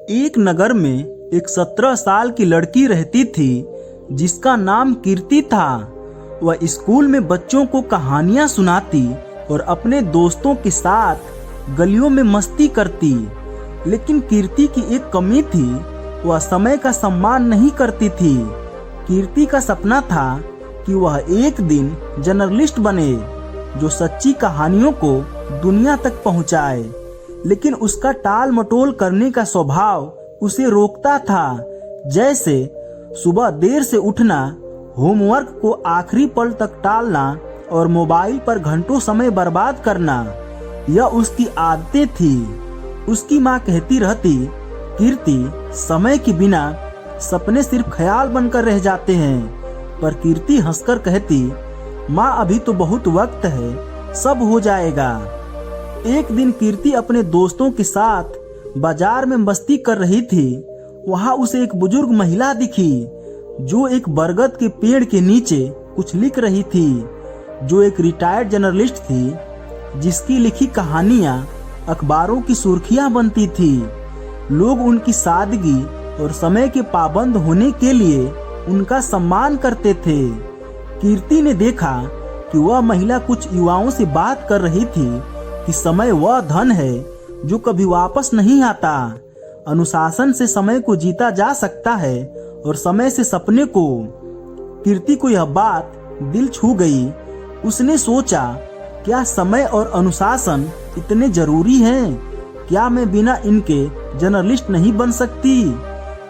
एक नगर में एक 17 साल की लड़की रहती थी जिसका नाम कीर्ति था। वह स्कूल में बच्चों को कहानियां सुनाती और अपने दोस्तों के साथ गलियों में मस्ती करती। लेकिन कीर्ति की एक कमी थी, वह समय का सम्मान नहीं करती थी। कीर्ति का सपना था कि वह एक दिन जर्नलिस्ट बने जो सच्ची कहानियों को दुनिया तक पहुंचाए। लेकिन उसका टाल मटोल करने का स्वभाव उसे रोकता था, जैसे सुबह देर से उठना, होमवर्क को आखिरी पल तक टालना और मोबाइल पर घंटों समय बर्बाद करना। यह उसकी आदतें थी। उसकी माँ कहती रहती, कीर्ति, समय के बिना सपने सिर्फ ख्याल बनकर रह जाते हैं। पर कीर्ति हंसकर कहती, माँ अभी तो बहुत वक्त है, सब हो जाएगा। एक दिन कीर्ति अपने दोस्तों के साथ बाजार में मस्ती कर रही थी। वहां उसे एक बुजुर्ग महिला दिखी जो एक बरगद के पेड़ के नीचे कुछ लिख रही थी, जो एक रिटायर्ड जर्नलिस्ट थी जिसकी लिखी कहानियां अखबारों की सुर्खियां बनती थी। लोग उनकी सादगी और समय के पाबंद होने के लिए उनका सम्मान करते थे। कीर्ति ने देखा कि वह महिला कुछ युवाओं से बात कर रही थी कि समय वह धन है जो कभी वापस नहीं आता। अनुशासन से समय को जीता जा सकता है और समय से सपने को। कीर्ति को यह बात दिल छू गई। उसने सोचा, क्या समय और अनुशासन इतने जरूरी हैं? क्या मैं बिना इनके जर्नलिस्ट नहीं बन सकती?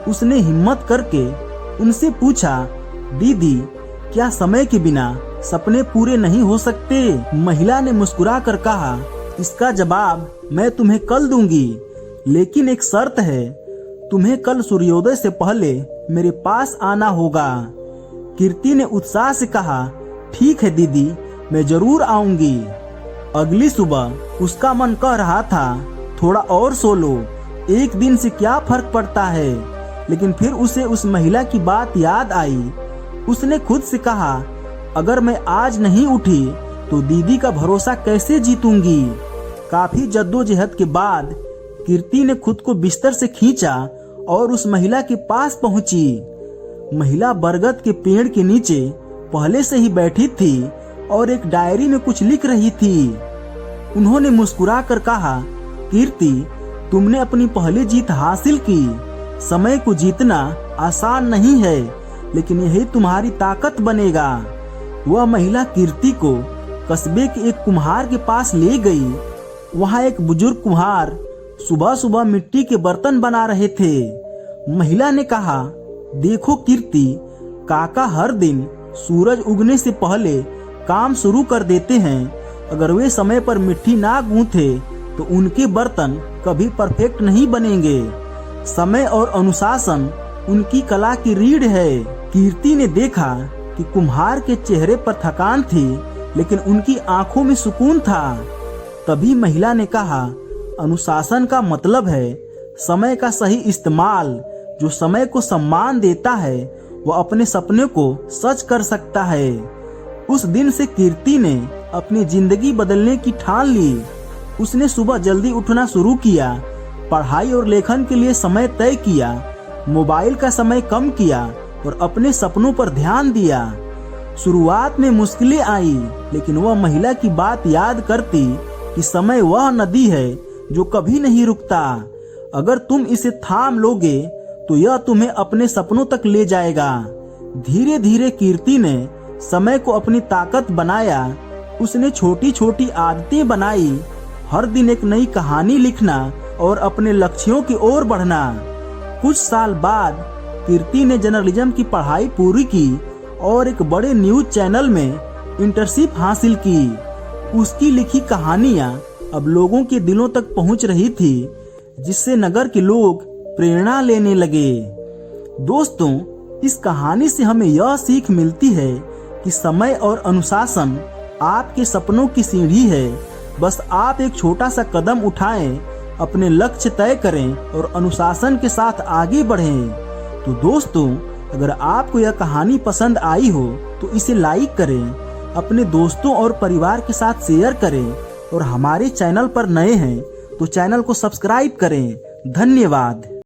उसने हिम्मत करके उनसे पूछा, दीदी, क्या समय के बिना सपने पूरे नहीं हो सकते? महिला ने मुस्कुरा कर कहा, इसका जवाब मैं तुम्हें कल दूंगी, लेकिन एक शर्त है, तुम्हें कल सूर्योदय से पहले मेरे पास आना होगा। कीर्ति ने उत्साह से कहा, ठीक है दीदी, मैं जरूर आऊंगी। अगली सुबह उसका मन कह रहा था, थोड़ा और सो लो, एक दिन से क्या फर्क पड़ता है। लेकिन फिर उसे उस महिला की बात याद आई। उसने खुद से कहा, अगर मैं आज नहीं उठी तो दीदी का भरोसा कैसे जीतूंगी। काफी जद्दोजहद के बाद कीर्ति ने खुद को बिस्तर से खींचा और उस महिला के पास पहुंची। महिला बरगद के पेड़ के नीचे पहले से ही बैठी थी और एक डायरी में कुछ लिख रही थी। उन्होंने मुस्कुरा कर कहा, कीर्ति, तुमने अपनी पहली जीत हासिल की। समय को जीतना आसान नहीं है, लेकिन यही तुम्हारी ताकत बनेगा। वह महिला कीर्ति को कस्बे के एक कुम्हार के पास ले गई। वहां एक बुजुर्ग कुम्हार सुबह सुबह मिट्टी के बर्तन बना रहे थे। महिला ने कहा, देखो कीर्ति, काका हर दिन सूरज उगने से पहले काम शुरू कर देते हैं। अगर वे समय पर मिट्टी ना गूंथे तो उनके बर्तन कभी परफेक्ट नहीं बनेंगे। समय और अनुशासन उनकी कला की रीढ़ है। कीर्ति ने देखा कि कुम्हार के चेहरे पर थकान थी, लेकिन उनकी आंखों में सुकून था। तभी महिला ने कहा, अनुशासन का मतलब है समय का सही इस्तेमाल। जो समय को सम्मान देता है वह अपने सपने को सच कर सकता है। उस दिन से कीर्ति ने अपनी जिंदगी बदलने की ठान ली। उसने सुबह जल्दी उठना शुरू किया, पढ़ाई और लेखन के लिए समय तय किया, मोबाइल का समय कम किया और अपने सपनों पर ध्यान दिया। शुरुआत में मुश्किलें आई, लेकिन वह महिला की बात याद करती कि समय वह नदी है जो कभी नहीं रुकता। अगर तुम इसे थाम लोगे तो यह तुम्हें अपने सपनों तक ले जाएगा। धीरे धीरे कीर्ति ने समय को अपनी ताकत बनाया। उसने छोटी छोटी आदतें बनाई, हर दिन एक नई कहानी लिखना और अपने लक्ष्यों की ओर बढ़ना। कुछ साल बाद कीर्ति ने जर्नलिज्म की पढ़ाई पूरी की और एक बड़े न्यूज चैनल में इंटर्नशिप हासिल की। उसकी लिखी कहानियां अब लोगों के दिलों तक पहुंच रही थी, जिससे नगर के लोग प्रेरणा लेने लगे। दोस्तों, इस कहानी से हमें यह सीख मिलती है कि समय और अनुशासन आपके सपनों की सीढ़ी है। बस आप एक छोटा सा कदम उठाएं, अपने लक्ष्य तय करें और अनुशासन के साथ आगे बढ़ें। तो दोस्तों, अगर आपको यह कहानी पसंद आई हो तो इसे लाइक करें, अपने दोस्तों और परिवार के साथ शेयर करें और हमारे चैनल पर नए हैं तो चैनल को सब्सक्राइब करें। धन्यवाद।